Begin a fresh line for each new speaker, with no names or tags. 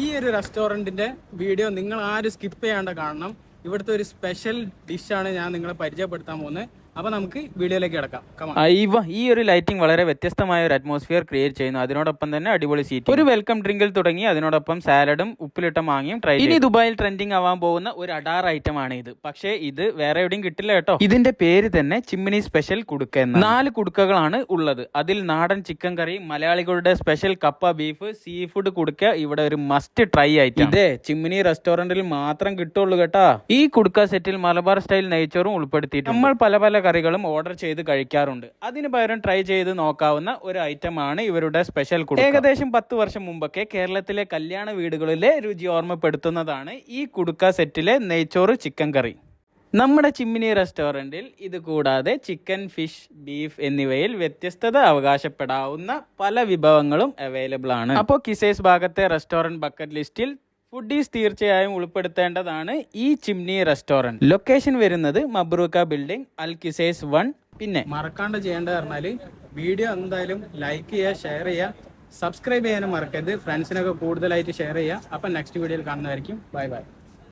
ഈ ഒരു റെസ്റ്റോറൻറ്റിൻ്റെ വീഡിയോ നിങ്ങൾ ആരും സ്കിപ്പ് ചെയ്യാണ്ട് കാണണം. ഇവിടുത്തെ ഒരു സ്പെഷ്യൽ ഡിഷാണ് ഞാൻ നിങ്ങളെ പരിചയപ്പെടുത്താൻ പോകുന്നത്. അപ്പോൾ നമുക്ക് വീഡിയോയിലേക്ക് കിടക്കാം.
ഈ ഒരു ലൈറ്റിംഗ് വളരെ വ്യത്യസ്തമായ ഒരു അറ്റ്മോസ്ഫിയർ ക്രിയേറ്റ് ചെയ്യുന്നു. അതിനോടൊപ്പം തന്നെ അടിപൊളി സീറ്റ്, ഒരു വെൽക്കം ഡ്രിങ്കിൽ തുടങ്ങി അതിനോടൊപ്പം സാലഡും ഉപ്പിലിട്ട മാങ്ങയും ട്രൈ. ഇനി ദുബായിൽ ട്രെൻഡിങ് ആവാൻ പോകുന്ന ഒരു അഡാർ ഐറ്റം ആണ് ഇത്. പക്ഷേ ഇത് വേറെ എവിടെയും കിട്ടില്ല കേട്ടോ. ഇതിന്റെ പേര് തന്നെ ചിമ്മിനി സ്പെഷ്യൽ കുടുക്ക എന്ന. 4 കുടുക്കകളാണ് ഉള്ളത്. അതിൽ നാടൻ ചിക്കൻ കറി, മലയാളികളുടെ സ്പെഷ്യൽ കപ്പ ബീഫ്, സീ ഫുഡ് കുടുക്ക ഇവിടെ ഒരു മസ്റ്റ് ട്രൈ ഐറ്റം. ഇതേ ചിമ്മിനി റെസ്റ്റോറന്റിൽ മാത്രം കിട്ടുള്ളൂ കേട്ടാ. ഈ കുടുക്ക സെറ്റിൽ മലബാർ സ്റ്റൈൽ നെയ്ച്ചോറും ഉൾപ്പെടുത്തിയിട്ട് നമ്മൾ പല കറികളും ഓർഡർ ചെയ്ത് കഴിക്കാറുണ്ട്. അതിന് പകരം ട്രൈ ചെയ്ത് നോക്കാവുന്ന ഒരു ഐറ്റമാണ് ഇവരുടെ സ്പെഷ്യൽ കുടുക്ക. ഏകദേശം 10 വർഷം മുമ്പൊക്കെ കേരളത്തിലെ കല്യാണ വീടുകളിലെ രുചി ഓർമ്മപ്പെടുത്തുന്നതാണ് ഈ കുടുക്ക സെറ്റിലെ നെയ്ച്ചോറ് ചിക്കൻ കറി. നമ്മുടെ ചിമ്മിനി റെസ്റ്റോറൻറ്റിൽ ഇത് കൂടാതെ ചിക്കൻ, ഫിഷ്, ബീഫ് എന്നിവയിൽ വ്യത്യസ്തത അവകാശപ്പെടാവുന്ന പല വിഭവങ്ങളും അവൈലബിൾ ആണ്. അപ്പോൾ കിസൈസ് ഭാഗത്തെ റെസ്റ്റോറൻറ്റ് ബക്കറ്റ് ലിസ്റ്റിൽ ഫുഡീസ് തീർച്ചയായും ഉൾപ്പെടുത്തേണ്ടതാണ് ഈ ചിമ്മിനി റെസ്റ്റോറൻറ്റ്. ലൊക്കേഷൻ വരുന്നത് മബ്രൂക്ക ബിൽഡിംഗ്, അൽ കിസൈസ് 1. പിന്നെ
മറക്കാണ്ട് ചെയ്യേണ്ടത് പറഞ്ഞാൽ വീഡിയോ എന്തായാലും ലൈക്ക് ചെയ്യുക, ഷെയർ ചെയ്യുക, സബ്സ്ക്രൈബ് ചെയ്യാനും മറക്കരുത്. ഫ്രണ്ട്സിനൊക്കെ കൂടുതലായിട്ട് ഷെയർ ചെയ്യുക. അപ്പം നെക്സ്റ്റ് വീഡിയോയിൽ കാണുന്നതായിരിക്കും. Bye bye.